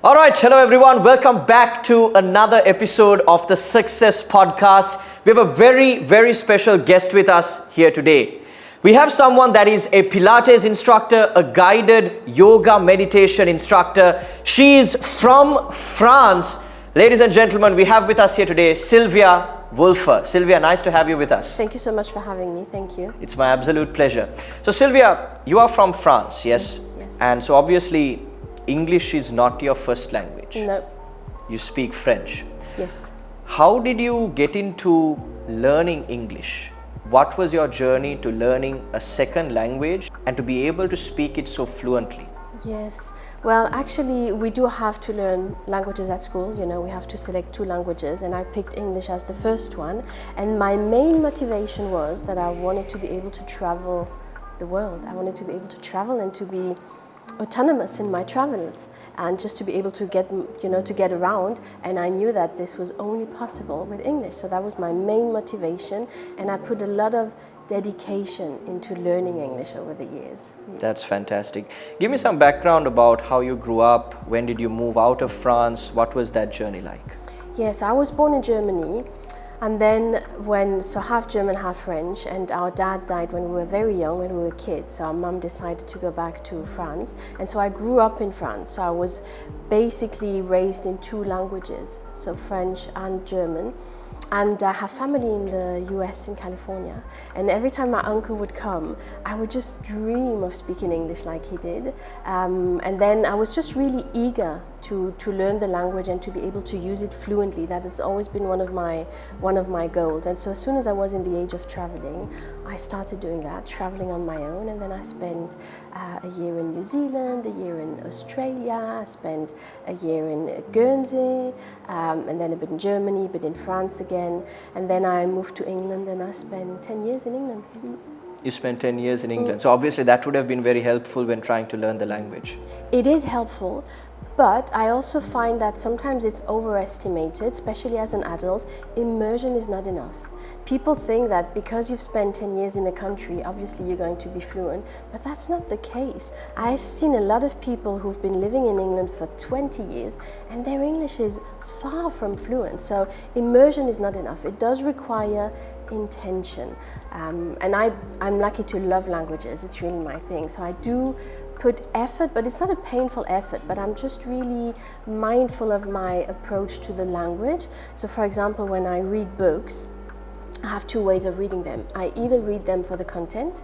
All right, hello everyone. Welcome back to another episode of the Success Podcast. We have a very, very special guest with us here today. We have someone that is a Pilates instructor, a guided yoga meditation instructor. She is from France. Ladies and gentlemen, we have with us here today Sylvia Wolfer. Sylvia, nice to have you with us. Thank you so much for having me. Thank you. It's my absolute pleasure. So Sylvia, you are from France, yes? Yes. And so obviously English is not your first language. No. You speak French. Yes. How did you get into learning English? What was your journey to learning a second language and to be able to speak it so fluently? Yes. Well, actually, we do have to learn languages at school. You know, we have to select 2 languages, and I picked English as the first one. And my main motivation was that I wanted to be able to travel the world. I wanted to be able to travel and to be autonomous in my travels, and just to be able to get around. And I knew that this was only possible with English. So that was my main motivation, and I put a lot of dedication into learning English over the years. That's fantastic. Give me some background about how you grew up. When did you move out of France? What was that journey like? Yes, I was born in Germany, and then half German, half French, and our dad died when we were very young, when we were kids. So our mum decided to go back to France, and so I grew up in France. So I was basically raised in 2 languages, so French and German. And I have family in the US, in California. And every time my uncle would come, I would just dream of speaking English like he did. And then I was just really eager to learn the language and to be able to use it fluently. That has always been one of my goals. And so as soon as I was in the age of traveling, I started doing that, traveling on my own. And then I spent a year in New Zealand, a year in Australia, I spent a year in Guernsey, and then a bit in Germany, a bit in France again. And then I moved to England, and I spent 10 years in England. You spent 10 years in England. So obviously that would have been very helpful when trying to learn the language. It is helpful, but I also find that sometimes it's overestimated, especially as an adult. Immersion is not enough. People think that because you've spent 10 years in a country, obviously you're going to be fluent, but that's not the case. I've seen a lot of people who've been living in England for 20 years, and their English is far from fluent. So immersion is not enough. It does require intention. And I'm lucky to love languages. It's really my thing. So I do put effort, but it's not a painful effort, but I'm just really mindful of my approach to the language. So for example, when I read books, I have 2 ways of reading them. I either read them for the content,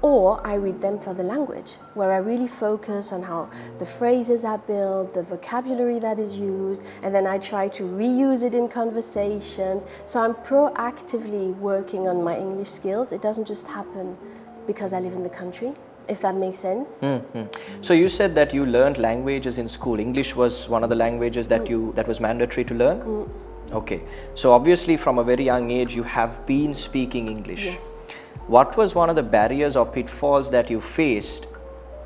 or I read them for the language, where I really focus on how the phrases are built, the vocabulary that is used, and then I try to reuse it in conversations. So I'm proactively working on my English skills. It doesn't just happen because I live in the country, if that makes sense. Mm-hmm. So you said that you learned languages in school. English was one of the languages that was mandatory to learn? Okay. So obviously from a very young age you have been speaking English. Yes. What was one of the barriers or pitfalls that you faced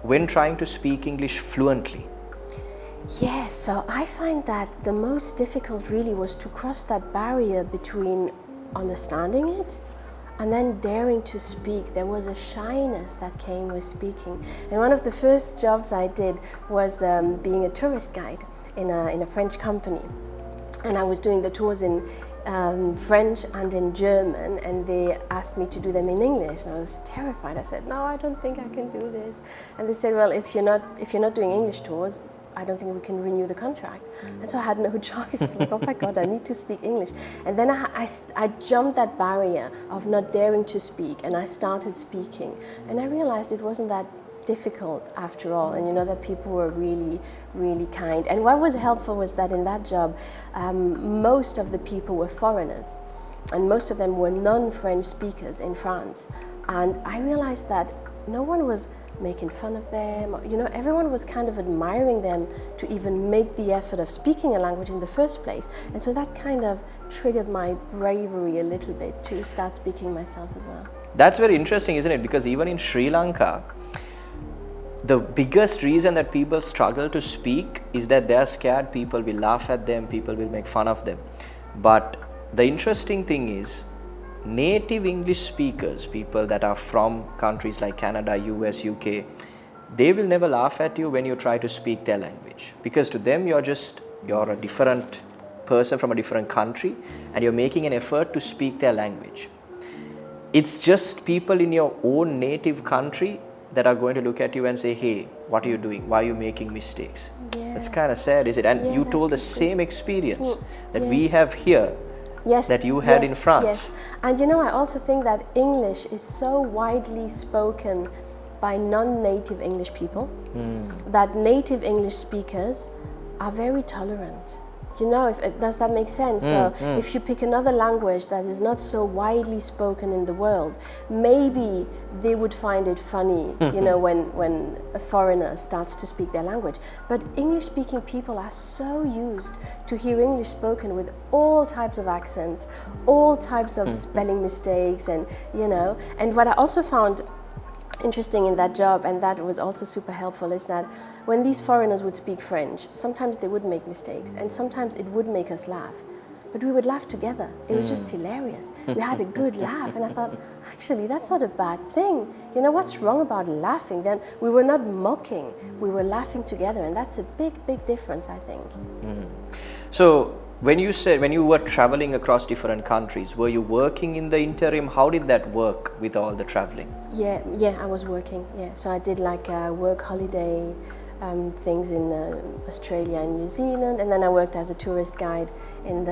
when trying to speak English fluently? Yes, so I find that the most difficult really was to cross that barrier between understanding it and then daring to speak. There was a shyness that came with speaking. And one of the first jobs I did was being a tourist guide in a French company. And I was doing the tours in French and in German, and they asked me to do them in English, and I was terrified. I said, no, I don't think I can do this. And they said, well, if you're not doing English tours, I don't think we can renew the contract. And so I had no choice. I was like, oh my God, I need to speak English. And then I jumped that barrier of not daring to speak, and I started speaking. And I realized it wasn't that difficult after all, and that people were really, really kind. And what was helpful was that in that job, most of the people were foreigners, and most of them were non-French speakers in France. And I realized that no one was making fun of them. Everyone was kind of admiring them to even make the effort of speaking a language in the first place. And so that kind of triggered my bravery a little bit to start speaking myself as well. That's very interesting, isn't it? Because even in Sri Lanka, the biggest reason that people struggle to speak is that they're scared people will laugh at them, people will make fun of them. But the interesting thing is, native English speakers, people that are from countries like Canada, US, UK, they will never laugh at you when you try to speak their language, because to them you're a different person from a different country and you're making an effort to speak their language. It's just people in your own native country that are going to look at you and say, hey, what are you doing? Why are you making mistakes? Yeah. That's kind of sad, is it? And Yeah, you that told the could be. same experience that Yes. we have here, Yes, that you had yes, in France. Yes. And you know, I also think that English is so widely spoken by non-native English people that native English speakers are very tolerant. You know, does that make sense? So if you pick another language that is not so widely spoken in the world, maybe they would find it funny, you know, when a foreigner starts to speak their language. But English-speaking people are so used to hear English spoken with all types of accents, all types of spelling mistakes, and, you know. And what I also found interesting in that job, and that was also super helpful, is that when these foreigners would speak French, sometimes they would make mistakes and sometimes it would make us laugh, but we would laugh together. It was just hilarious. We had a good laugh, and I thought, actually, that's not a bad thing. You know, what's wrong about laughing? Then we were not mocking, we were laughing together, and that's a big difference, I think. So when you were traveling across different countries, were you working in the interim? How did that work with all the traveling? Yeah, I was working. Yeah, so I did like work holiday things in Australia and New Zealand, and then I worked as a tourist guide in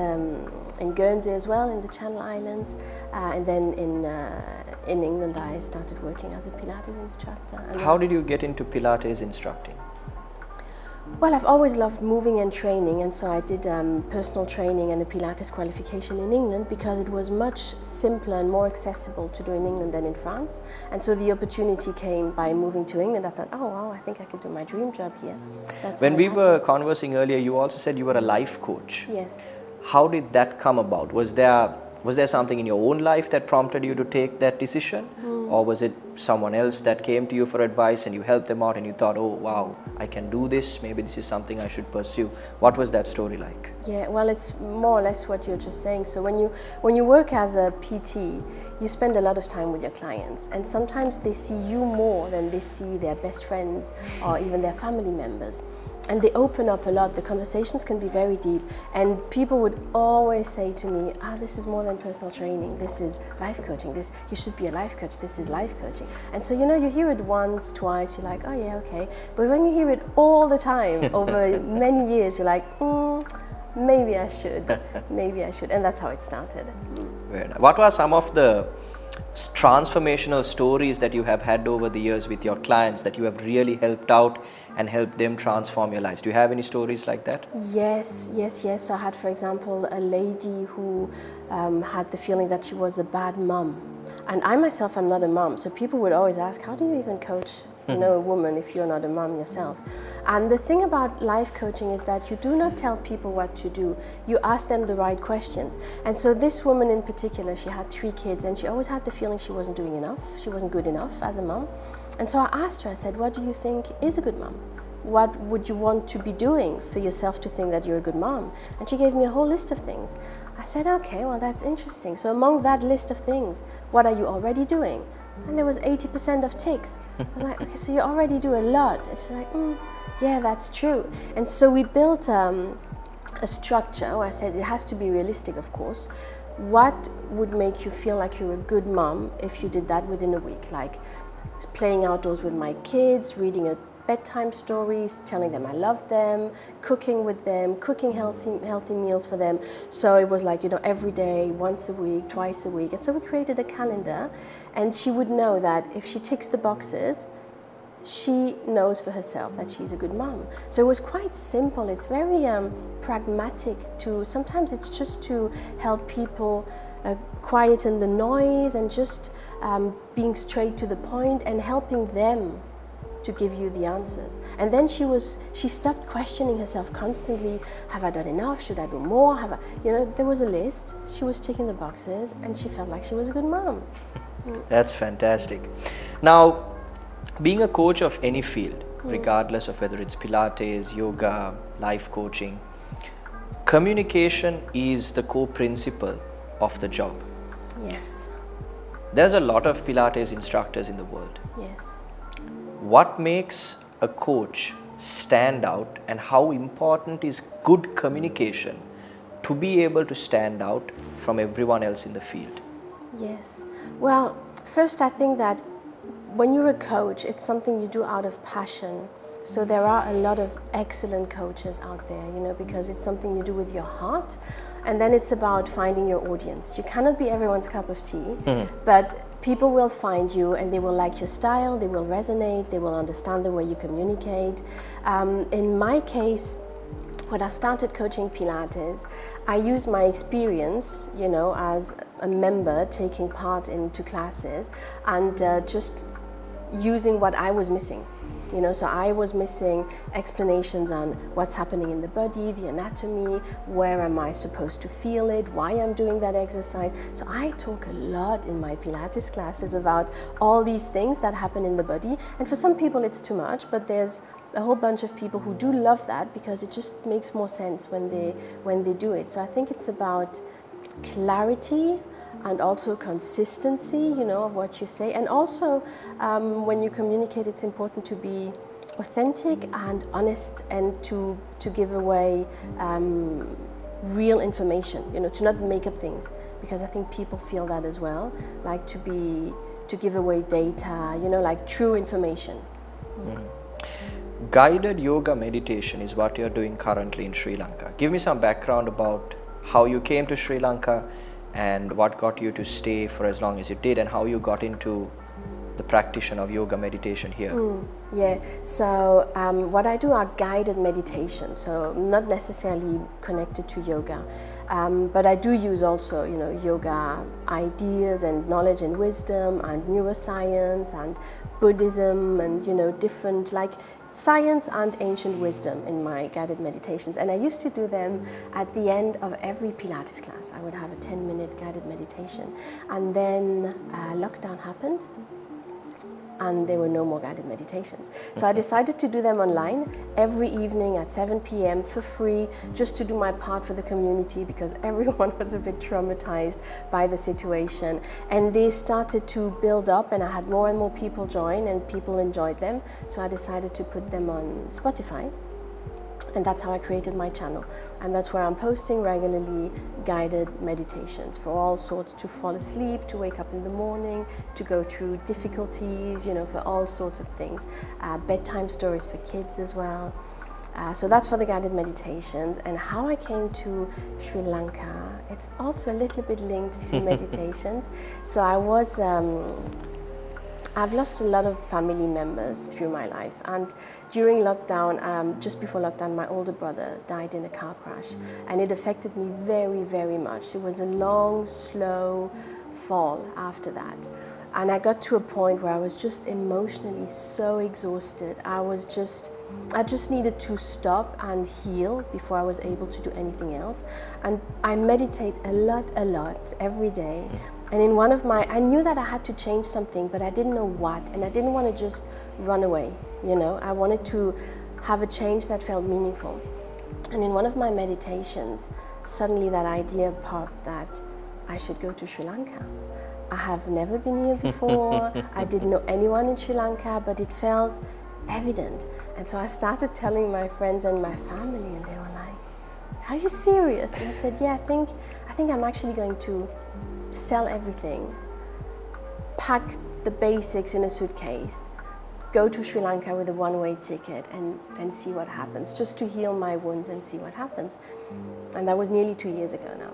Guernsey as well, in the Channel Islands, and then in England I started working as a Pilates instructor. And How did you get into Pilates instructing? Well, I've always loved moving and training, and so I did personal training and a Pilates qualification in England because it was much simpler and more accessible to do in England than in France. And so the opportunity came by moving to England. I thought, oh wow, I think I could do my dream job here. That's When how we it were happened. conversing earlier, you also said you were a life coach. Yes. How did that come about? Was there something in your own life that prompted you to take that decision? Or was it someone else that came to you for advice and you helped them out and you thought, oh wow, I can do this, maybe this is something I should pursue? What was that story like? Yeah, well, it's more or less what you're just saying. So when you work as a PT, you spend a lot of time with your clients, and sometimes they see you more than they see their best friends or even their family members. And they open up a lot. The conversations can be very deep, and people would always say to me, this is more than personal training, this is life coaching, you should be a life coach, this is life coaching. And so, you know, you hear it once, twice, you're like, oh yeah, okay. But when you hear it all the time over many years, you're like, maybe I should, and that's how it started. Very nice. What were some of the transformational stories that you have had over the years with your clients that you have really helped out and helped them transform your lives? Do you have any stories like that? Yes. So I had, for example, a lady who had the feeling that she was a bad mom. And I myself am not a mom, so people would always ask, how do you even coach a woman if you're not a mom yourself? And the thing about life coaching is that you do not tell people what to do, you ask them the right questions. And so this woman in particular, she had 3 kids, and she always had the feeling she wasn't doing enough, she wasn't good enough as a mom. And so I asked her, I said, what do you think is a good mom? What would you want to be doing for yourself to think that you're a good mom? And she gave me a whole list of things. I said, okay, well, that's interesting. So among that list of things, what are you already doing? And there was 80% of ticks. I was like, okay, so you already do a lot. And she's like, yeah, that's true. And so we built a structure where I said it has to be realistic, of course. What would make you feel like you're a good mom if you did that within a week? Like playing outdoors with my kids, reading a bedtime stories, telling them I love them, cooking with them, cooking healthy meals for them. So it was like, every day, once a week, twice a week. And so we created a calendar, and she would know that if she ticks the boxes, she knows for herself that she's a good mom. So it was quite simple. It's very pragmatic. Sometimes it's just to help people quieten the noise and just being straight to the point and helping them to give you the answers. And then she stopped questioning herself constantly. Have I done enough? Should I do more? There was a list. She was ticking the boxes, and she felt like she was a good mom. That's fantastic. Now, being a coach of any field, regardless of whether it's Pilates, yoga, life coaching, communication is the core principle of the job. Yes. There's a lot of Pilates instructors in the world. Yes. What makes a coach stand out, and how important is good communication to be able to stand out from everyone else in the field? Yes. Well, first I think that when you're a coach, it's something you do out of passion. So there are a lot of excellent coaches out there, you know, because it's something you do with your heart. And then it's about finding your audience. You cannot be everyone's cup of tea, but people will find you and they will like your style, they will resonate, they will understand the way you communicate. In my case, when I started coaching Pilates, I used my experience, you know, as a member taking part into classes and just using what I was missing. You know, so I was missing explanations on what's happening in the body, the anatomy, where am I supposed to feel it, why I'm doing that exercise. So I talk a lot in my Pilates classes about all these things that happen in the body. And for some people it's too much, but there's a whole bunch of people who do love that because it just makes more sense when they do it. So I think it's about clarity and also consistency, you know, of what you say. And also, when you communicate, it's important to be authentic and honest and to give away real information, you know, to not make up things, because I think people feel that as well, like to give away data, you know, like true information. Guided yoga meditation is what you're doing currently in Sri Lanka. Give me some background about how you came to Sri Lanka and what got you to stay for as long as you did, and how you got into the practice of yoga meditation here. Yeah, so what I do are guided meditations, so not necessarily connected to yoga, but I do use also, you know, yoga ideas and knowledge and wisdom and neuroscience and Buddhism and, you know, different like science and ancient wisdom in my guided meditations. And I used to do them at the end of every Pilates class. I would have a 10-minute guided meditation. And then lockdown happened and there were no more guided meditations. So I decided to do them online every evening at 7 p.m. for free, just to do my part for the community, because everyone was a bit traumatized by the situation. And they started to build up and I had more and more people join and people enjoyed them. So I decided to put them on Spotify. And that's how I created my channel. And that's where I'm posting regularly guided meditations for all sorts, to fall asleep, to wake up in the morning, to go through difficulties, you know, for all sorts of things. Bedtime stories for kids as well. So that's for the guided meditations. And how I came to Sri Lanka, it's also a little bit linked to meditations. So I've lost a lot of family members through my life, and during lockdown, just before lockdown, my older brother died in a car crash, and it affected me very, very much. It was a long, slow fall after that, and I got to a point where I was just emotionally so exhausted. I just needed to stop and heal before I was able to do anything else, and I meditate a lot every day. And in one of I knew that I had to change something, but I didn't know what, and I didn't want to just run away, you know. I wanted to have a change that felt meaningful. And in one of my meditations, suddenly that idea popped that I should go to Sri Lanka. I have never been here before, I didn't know anyone in Sri Lanka, but it felt evident. And so I started telling my friends and my family, and they were like, "Are you serious?" And I said, "Yeah, I think I'm actually going to sell everything, pack the basics in a suitcase, go to Sri Lanka with a one-way ticket and see what happens, just to heal my wounds and see what happens." And that was nearly 2 years ago now.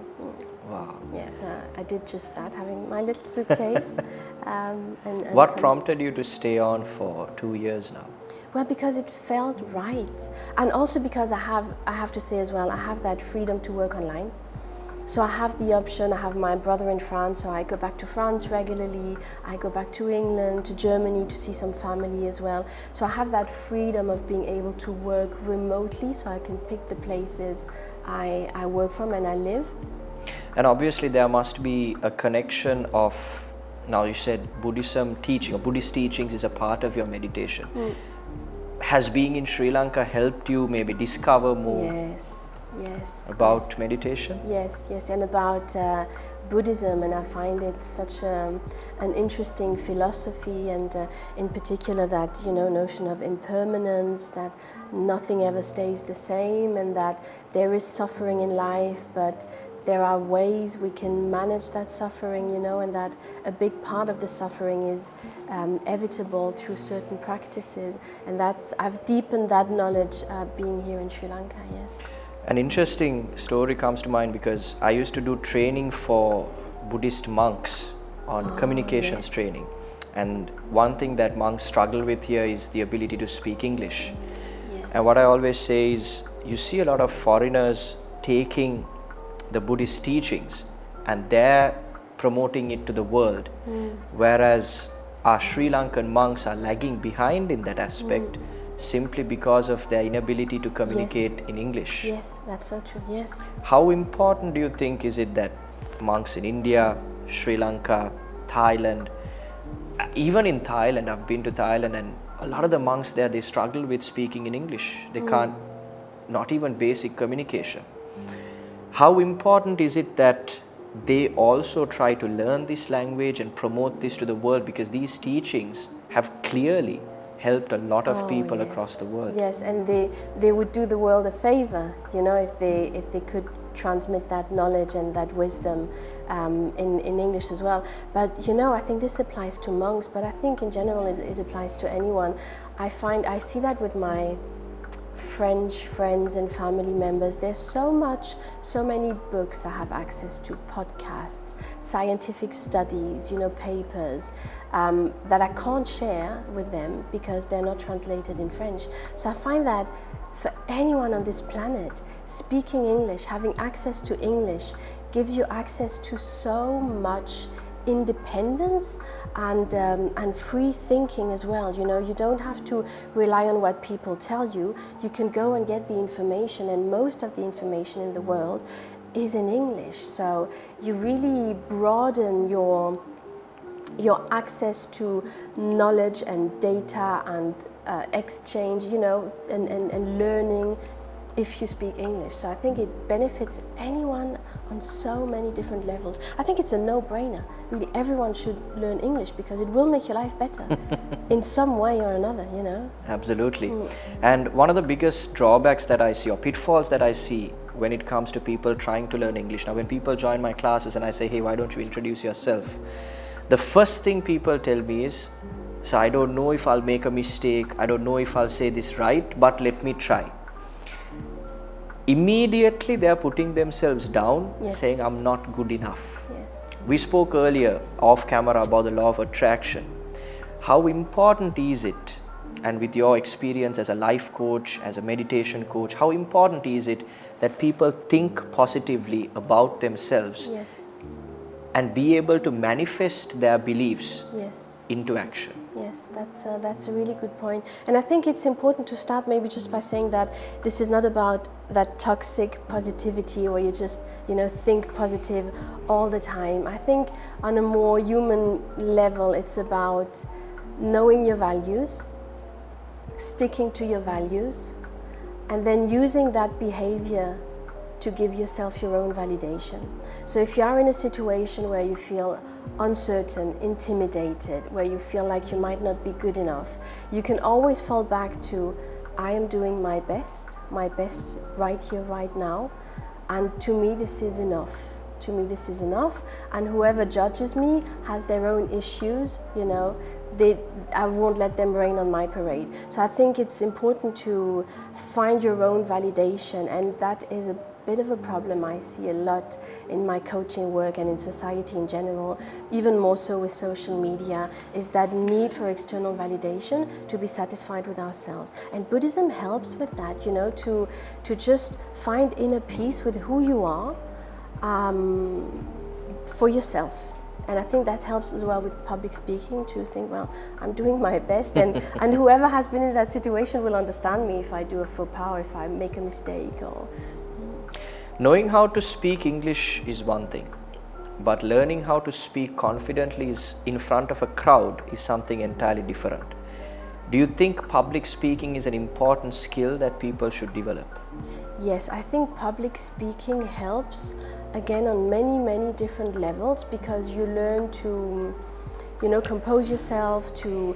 Wow. Yeah, so I did just that, having my little suitcase. and what prompted you to stay on for 2 years now? Well, because it felt right. And also because I have to say as well, I have that freedom to work online. So I have the option, I have my brother in France, so I go back to France regularly, I go back to England, to Germany to see some family as well. So I have that freedom of being able to work remotely, so I can pick the places I work from and I live. And obviously there must be a connection of, now you said Buddhism teaching, or Buddhist teachings is a part of your meditation. Has being in Sri Lanka helped you maybe discover more? Yes. Yes. about yes. meditation. Yes, yes, and about Buddhism, and I find it such an interesting philosophy, and in particular that notion of impermanence, that nothing ever stays the same, and that there is suffering in life, but there are ways we can manage that suffering, and that a big part of the suffering is evitable through certain practices, and I've deepened that knowledge being here in Sri Lanka. Yes. An interesting story comes to mind because I used to do training for Buddhist monks on communications yes. training. And one thing that monks struggle with here is the ability to speak English. Yes. And what I always say is, you see a lot of foreigners taking the Buddhist teachings and they're promoting it to the world, whereas our Sri Lankan monks are lagging behind in that aspect. Simply because of their inability to communicate in English. Yes, that's so true, yes. How important do you think is it that monks in India, Sri Lanka, Thailand, even in Thailand, I've been to Thailand, and a lot of the monks there, they struggle with speaking in English. They can't, not even basic communication. How important is it that they also try to learn this language and promote this to the world, because these teachings have clearly helped a lot of people across the world. Yes, and they would do the world a favor, if they could transmit that knowledge and that wisdom in English as well. But I think this applies to monks, but I think in general it applies to anyone. I see that with my French friends and family members. There's so many books I have access to, podcasts, scientific studies, papers that I can't share with them because they're not translated in French. So I find that for anyone on this planet, speaking English, having access to English, gives you access to so much independence and free thinking as well. You don't have to rely on what people tell you. You can go and get the information, and most of the information in the world is in English. So you really broaden your access to knowledge and data and exchange, and learning if you speak English. So I think it benefits anyone on so many different levels. I think it's a no-brainer. Really, everyone should learn English because it will make your life better in some way or another, Absolutely. And one of the biggest drawbacks that I see, or pitfalls that I see when it comes to people trying to learn English. Now, when people join my classes and I say, hey, why don't you introduce yourself? The first thing people tell me is, so I don't know if I'll make a mistake, I don't know if I'll say this right, but let me try. Immediately they are putting themselves down, saying I'm not good enough. Yes. We spoke earlier off camera about the law of attraction. How important is it, and with your experience as a life coach, as a meditation coach, how important is it that people think positively about themselves and be able to manifest their beliefs into action? Yes, that's a really good point. And I think it's important to start maybe just by saying that this is not about that toxic positivity where you just, think positive all the time. I think on a more human level, it's about knowing your values, sticking to your values, and then using that behavior to give yourself your own validation. So if you are in a situation where you feel uncertain, intimidated, where you feel like you might not be good enough, you can always fall back to, I am doing my best right here, right now, and to me this is enough. To me this is enough, and whoever judges me has their own issues, I won't let them rain on my parade. So I think it's important to find your own validation, and that is a bit of a problem I see a lot in my coaching work and in society in general, even more so with social media, is that need for external validation to be satisfied with ourselves. And Buddhism helps with that, to just find inner peace with who you are for yourself. And I think that helps as well with public speaking, to think, well, I'm doing my best, and whoever has been in that situation will understand me if I do a faux pas, or if I make a mistake. Knowing how to speak English is one thing, but learning how to speak confidently in front of a crowd is something entirely different. Do you think public speaking is an important skill that people should develop? Yes, I think public speaking helps, again, on many different levels, because you learn to, compose yourself, to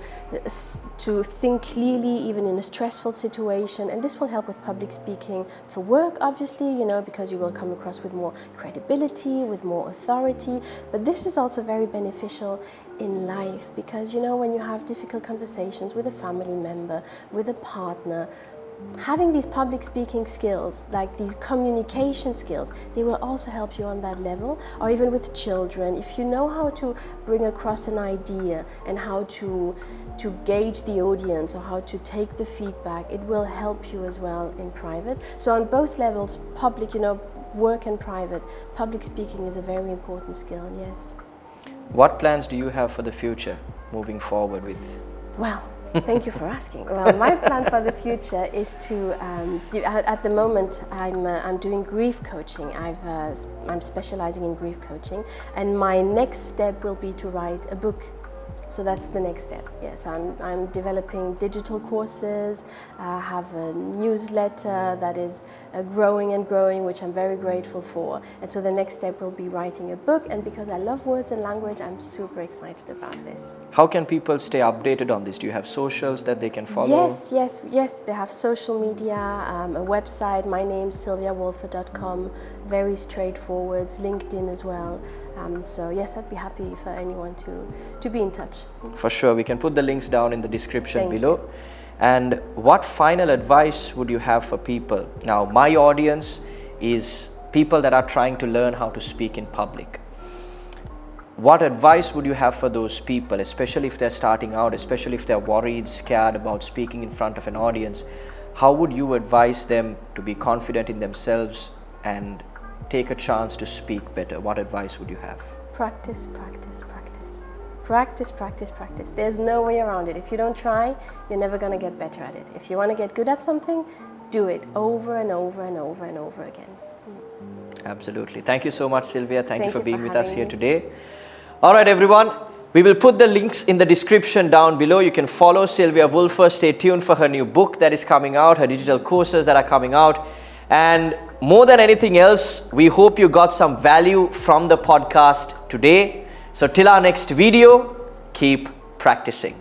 think clearly even in a stressful situation, and this will help with public speaking for work, obviously, because you will come across with more credibility, with more authority. But this is also very beneficial in life, because when you have difficult conversations with a family member, with a partner, having these public speaking skills, like these communication skills, they will also help you on that level. Or even with children, if you know how to bring across an idea and how to gauge the audience or how to take the feedback, it will help you as well in private. So on both levels, public, work and private, public speaking is a very important skill, yes. What plans do you have for the future moving forward with? Well, thank you for asking. Well, my plan for the future is to, at the moment, I'm doing grief coaching. I'm specializing in grief coaching, and my next step will be to write a book. So that's the next step. Yes, I'm developing digital courses. I have a newsletter that is growing and growing, which I'm very grateful for. And so the next step will be writing a book. And because I love words and language, I'm super excited about this. How can people stay updated on this? Do you have socials that they can follow? Yes. They have social media, a website. My name's sylviawolfer.com. Very straightforward. LinkedIn as well. So yes, I'd be happy for anyone to be in touch. For sure, we can put the links down in the description Thank below. you. And what final advice would you have for people? Now, my audience is people that are trying to learn how to speak in public. What advice would you have for those people, especially if they're starting out, especially if they're worried, scared about speaking in front of an audience? How would you advise them to be confident in themselves and take a chance to speak better? What advice would you have? Practice. There's no way around it. If you don't try, you're never going to get better at it. If you want to get good at something, do it over and over and over and over again. Absolutely. Thank you so much, Sylvia. Thank you for being with us here me. today. All right, everyone. We will put the links in the description down below. You can follow Sylvia Wolfer. Stay tuned for her new book that is coming out, her digital courses that are coming out. And more than anything else, we hope you got some value from the podcast today. So till our next video, keep practicing.